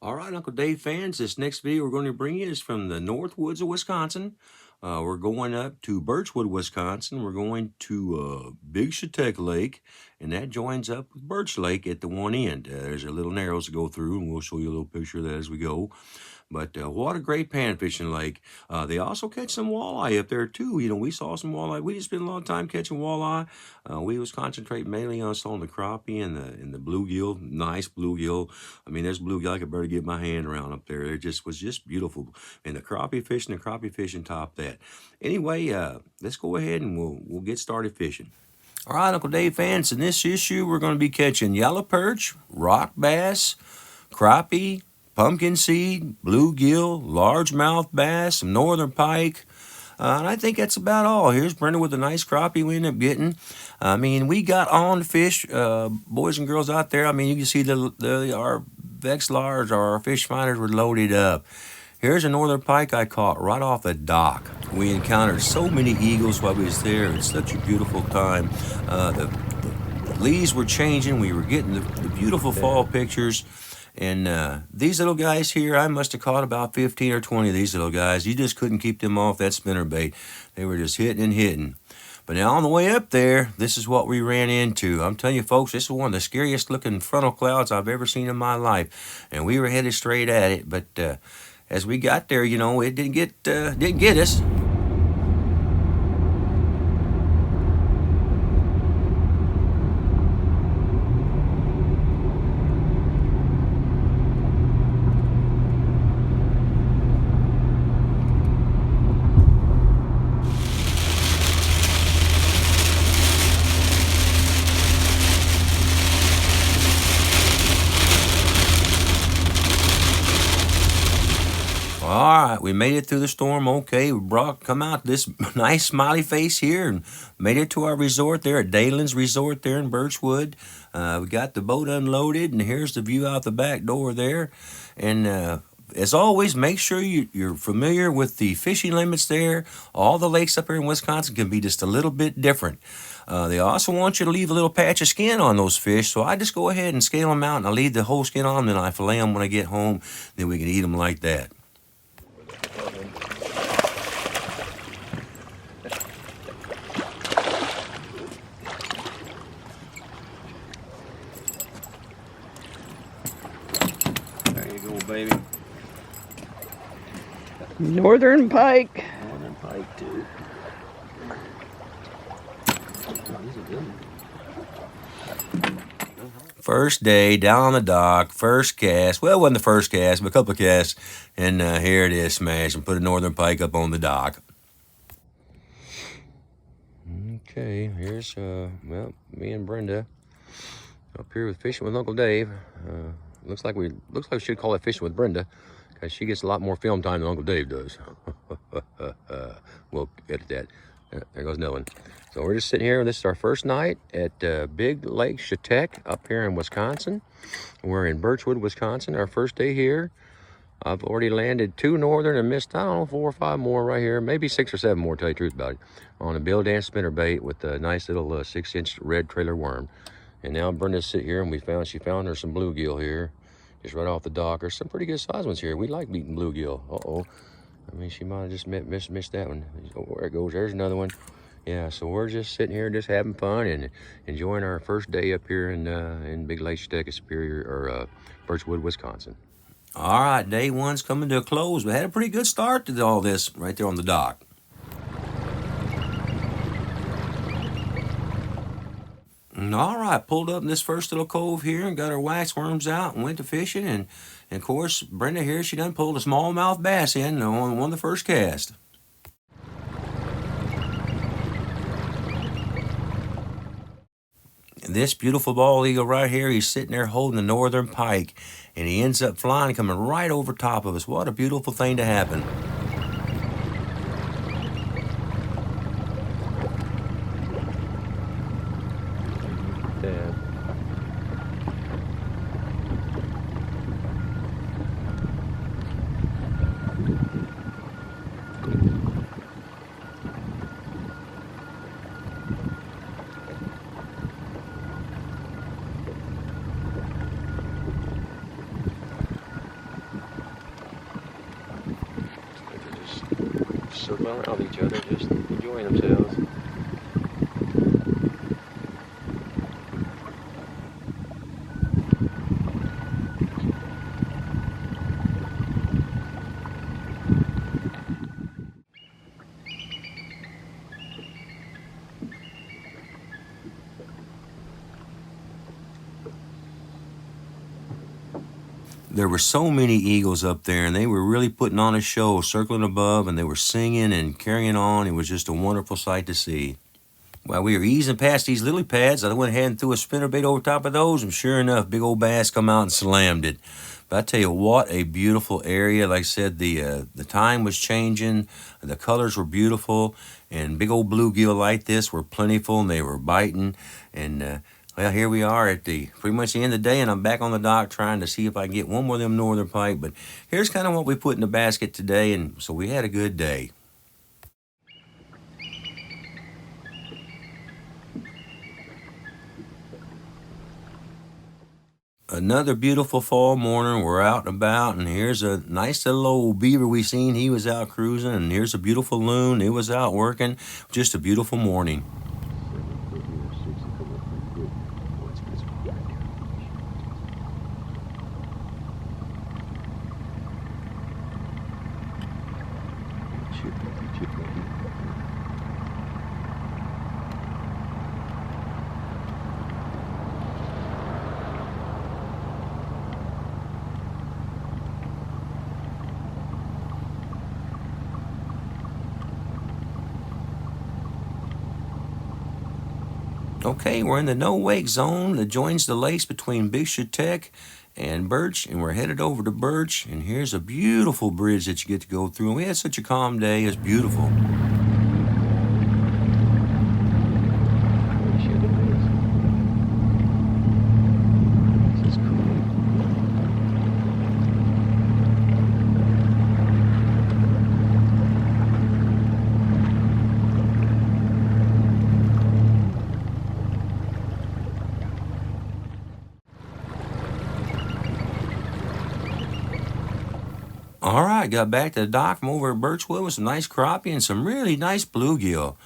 All right, Uncle Dave fans, this next video we're going to bring you is from the North Woods of Wisconsin. We're going up to Birchwood, Wisconsin. We're going to Big Chautauqua Lake, and that joins up with Birch Lake at the one end. There's a little narrows to go through, and we'll show you a little picture of that as we go. But what a great pan fishing lake. They also catch some walleye up there too. You know, we saw some walleye. We just spent a lot of time catching walleye. We was concentrating mainly on the crappie and the bluegill, nice bluegill. I mean, there's bluegill I could barely get my hand around up there. It just was just beautiful. And the crappie fishing top that. Anyway, let's go ahead and we'll get started fishing. All right, Uncle Dave fans, in this issue, we're going to be catching yellow perch, rock bass, crappie, pumpkin seed, bluegill, largemouth bass, some northern pike. And I think that's about all. Here's Brenda with a nice crappie we ended up getting. I mean, we got on the fish, boys and girls out there. I mean, you can see our Vexlars, our fish finders were loaded up. Here's a northern pike I caught right off the dock. We encountered so many eagles while we was there. It's such a beautiful time. The leaves were changing. We were getting the beautiful fall pictures. And these little guys here, I must have caught about 15 or 20 of these little guys. You just couldn't keep them off that spinnerbait. They were just hitting and hitting. But now on the way up there, this is what we ran into. I'm telling you, folks, this is one of the scariest looking frontal clouds I've ever seen in my life. And we were headed straight at it. But as we got there, you know, it didn't get us. All right, we made it through the storm. Okay, we come out this nice smiley face here and made it to our resort there at Dalen's Resort there in Birchwood. We got the boat unloaded, and here's the view out the back door there. And as always, make sure you're familiar with the fishing limits there. All the lakes up here in Wisconsin can be just a little bit different. They also want you to leave a little patch of skin on those fish, so I just go ahead and scale them out, and I leave the whole skin on them, and I fillet them when I get home. Then we can eat them like that. There you go, baby. Northern pike. Northern pike too. First day down on the dock, first cast. Well, it wasn't the first cast, but a couple of casts. And here it is, smash, and put a northern pike up on the dock. Okay, here's, well, me and Brenda up here with fishing with Uncle Dave. Looks like we should call it fishing with Brenda, because she gets a lot more film time than Uncle Dave does. We'll edit that. There goes no one. So we're just sitting here. This is our first night at Big Lake Chautauqua up here in Wisconsin. We're in Birchwood, Wisconsin. Our first day here. I've already landed 2 northern and missed, I don't know, 4 or 5 more right here. Maybe 6 or 7 more, to tell you the truth about it. On a Bill Dance spinnerbait with a nice little 6-inch red trailer worm. And now Brenda's sitting here, and she found her some bluegill here. Just right off the dock. There's some pretty good size ones here. We like eating bluegill. Uh-oh. I mean, she might have just missed that one. Oh, there it goes. There's another one. Yeah, so we're just sitting here, just having fun and enjoying our first day up here in Big Lake Chautauqua, Birchwood, Wisconsin. All right, day one's coming to a close. We had a pretty good start to all this right there on the dock. All right, pulled up in this first little cove here and got our wax worms out and went to fishing. And of course, Brenda here, she done pulled a smallmouth bass in on one of the first casts. And this beautiful bald eagle right here, he's sitting there holding the northern pike, and he ends up flying and coming right over top of us. What a beautiful thing to happen. circling around each other, just enjoying themselves. There were so many eagles up there, and they were really putting on a show, circling above, and they were singing and carrying on. It was just a wonderful sight to see. While we were easing past these lily pads, I went ahead and threw a spinnerbait over top of those, and sure enough, big old bass come out and slammed it. But I tell you what, a beautiful area. Like I said, the time was changing, the colors were beautiful, and big old bluegill like this were plentiful, and they were biting. And well, here we are at pretty much the end of the day, and I'm back on the dock trying to see if I can get one more of them northern pike. But here's kind of what we put in the basket today, and so we had a good day. Another beautiful fall morning. We're out and about, and here's a nice little old beaver we seen. He was out cruising, and here's a beautiful loon. It was out working. Just a beautiful morning. Okay, we're in the no-wake zone that joins the lakes between Birchwood and Birch, and we're headed over to Birch, and here's a beautiful bridge that you get to go through. And we had such a calm day. It's beautiful. All right, got back to the dock from over at Birchwood with some nice crappie and some really nice bluegill.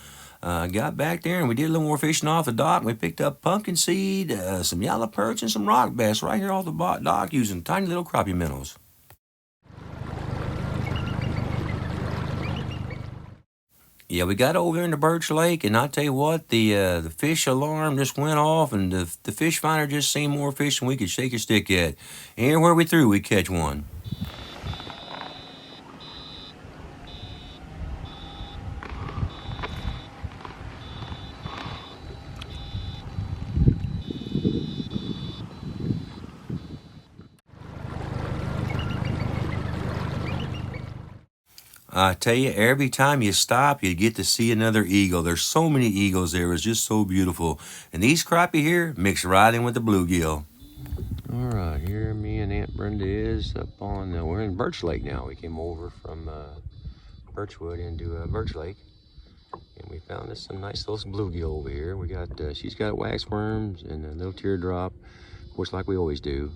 Got back there and we did a little more fishing off the dock. We picked up pumpkin seed, some yellow perch, and some rock bass right here off the dock using tiny little crappie minnows. Yeah, we got over there in the Birch Lake, and I tell you what, the fish alarm just went off, and the fish finder just seen more fish than we could shake a stick at. Anywhere we threw, we catch one. I tell you, every time you stop, you get to see another eagle. There's so many eagles there. It's just so beautiful. And these crappie here mix right in with the bluegill. All right, here me and Aunt Brenda is up on, we're in Birch Lake now. We came over from Birchwood into Birch Lake. And we found us some nice little bluegill over here. We got, she's got waxworms and a little teardrop, of course, like we always do.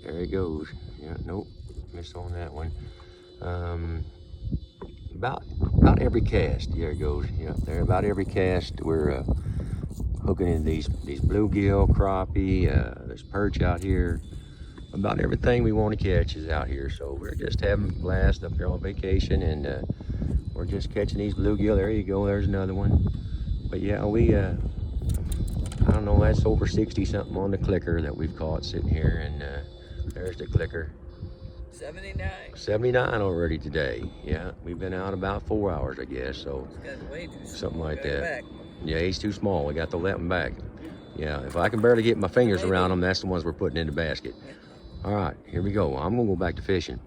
There it goes. Yeah, nope, missed on that one. About every cast, there it goes. Yeah, there about every cast we're hooking in these bluegill, crappie. There's perch out here. About everything we want to catch is out here. So we're just having a blast up here on vacation, and we're just catching these bluegill. There you go. There's another one. But yeah, we I don't know. That's over 60 something on the clicker that we've caught sitting here, and there's the clicker. 79. 79 already today. Yeah, we've been out about 4 hours, I guess. So something like that. Yeah, he's too small. We got to throw that one back. Yeah, if I can barely get my fingers around them, that's the ones we're putting in the basket. All right, here we go. I'm gonna go back to fishing.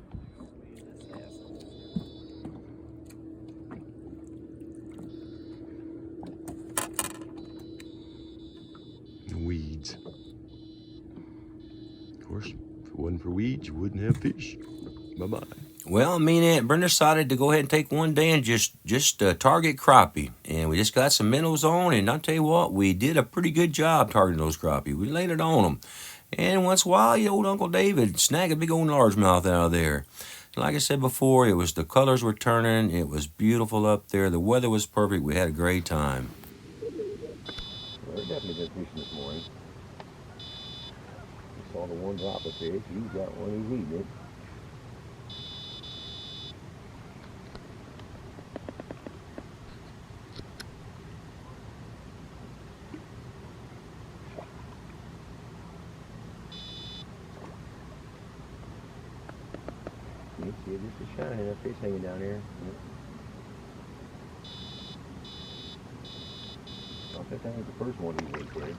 Weeds. Of course, if it wasn't for weeds, you wouldn't have fish. Bye-bye. Well, me and Aunt Brenda decided to go ahead and take one day and just target crappie. And we just got some minnows on, and I'll tell you what, we did a pretty good job targeting those crappie. We laid it on them. And once in a while, old Uncle David snag a big old largemouth out of there. Like I said before, the colors were turning. It was beautiful up there. The weather was perfect. We had a great time. Well, they're definitely been fishing this morning. We saw the one drop of fish. He's got one. He's eating it. You see it just a shine. That fish hanging down there. I think that was the first one he ate there.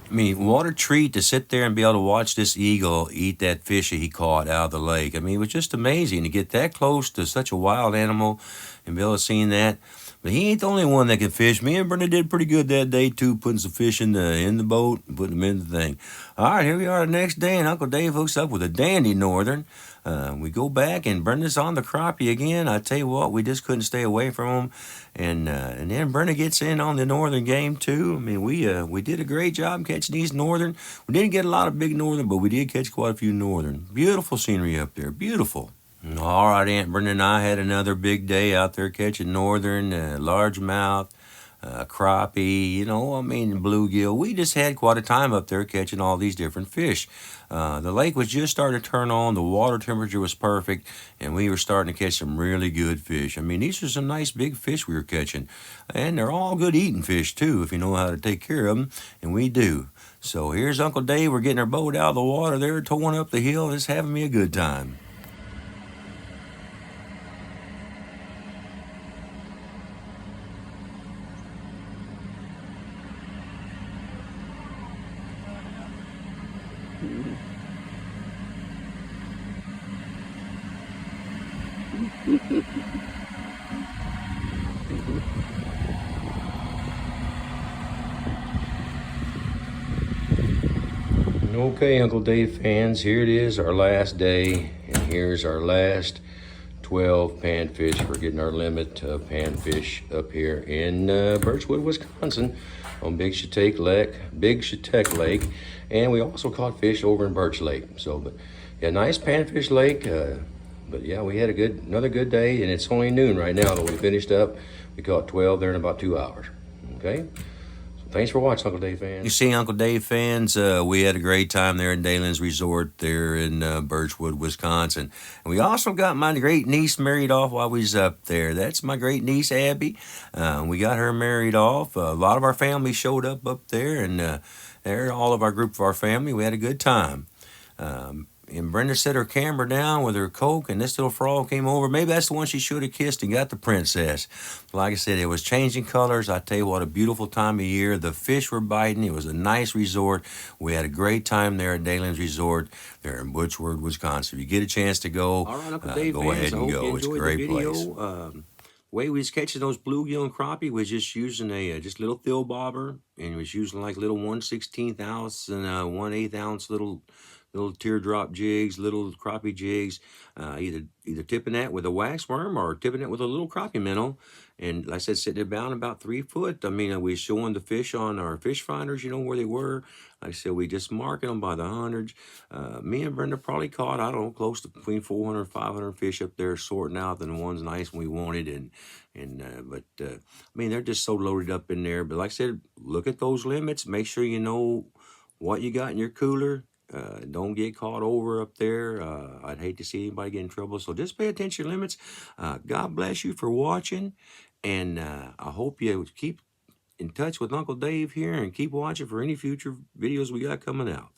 I mean, what a treat to sit there and be able to watch this eagle eat that fish that he caught out of the lake. I mean, it was just amazing to get that close to such a wild animal and be able to see that. But he ain't the only one that can fish. Me and Brenda did pretty good that day too, putting some fish in the boat and putting them in the thing. All right, here we are the next day, and Uncle Dave hooks up with a dandy northern. We go back, and Brenda's on the crappie again. I tell you what, we just couldn't stay away from him. And then Brenda gets in on the northern game too. I mean, we did a great job catching these northern. We didn't get a lot of big northern, but we did catch quite a few northern. Beautiful scenery up there, beautiful. All right, Aunt Brenda and I had another big day out there catching northern, largemouth, crappie, bluegill. We just had quite a time up there catching all these different fish. The lake was just starting to turn on. The water temperature was perfect, and we were starting to catch some really good fish. I mean, these are some nice big fish we were catching, and they're all good eating fish too if you know how to take care of them, and we do. So here's Uncle Dave. We're getting our boat out of the water there, towing up the hill. Just having me a good time. Okay, Uncle Dave fans, here it is, our last day, and here's our last 12 panfish. We're getting our limit of panfish up here in Birchwood, Wisconsin, on Big Shetek Lake, and we also caught fish over in Birch Lake. So, but yeah, nice panfish lake. But yeah, we had another good day, and it's only noon right now that we finished up. We caught 12 there in about 2 hours. Okay. Thanks for watching, Uncle Dave fans. You see, Uncle Dave fans, we had a great time there in Dalen's Resort there in Birchwood, Wisconsin. And we also got my great niece married off while we was up there. That's my great niece, Abby. We got her married off. A lot of our family showed up there, and there, all of our group of our family, we had a good time. And Brenda set her camera down with her Coke, and this little frog came over. Maybe that's the one she should have kissed and got the princess. Like I said, it was changing colors. I tell you what, a beautiful time of year. The fish were biting. It was a nice resort. We had a great time there at Dalen's Resort there in Birchwood, Wisconsin. If you get a chance to go, All right, Uncle Dave go fans, ahead I and hope go. you It's a enjoyed great the video. place. Way we was catching those bluegill and crappie was just using a just little fill bobber, and was using like little 1/16 ounce and 1/8 ounce little teardrop jigs, little crappie jigs, either tipping that with a wax worm or tipping it with a little crappie minnow. And like I said, sitting it down about 3 foot. I mean, we showing the fish on our fish finders, where they were. Like I said, we just marking them by the hundreds. Me and Brenda probably caught, I don't know, close to between 400 and 500 fish up there, sorting out the ones nice we wanted. I mean, they're just so loaded up in there. But like I said, look at those limits. Make sure you know what you got in your cooler. Don't get caught over up there. I'd hate to see anybody get in trouble. So just pay attention to limits. God bless you for watching. And I hope you keep in touch with Uncle Dave here and keep watching for any future videos we got coming out.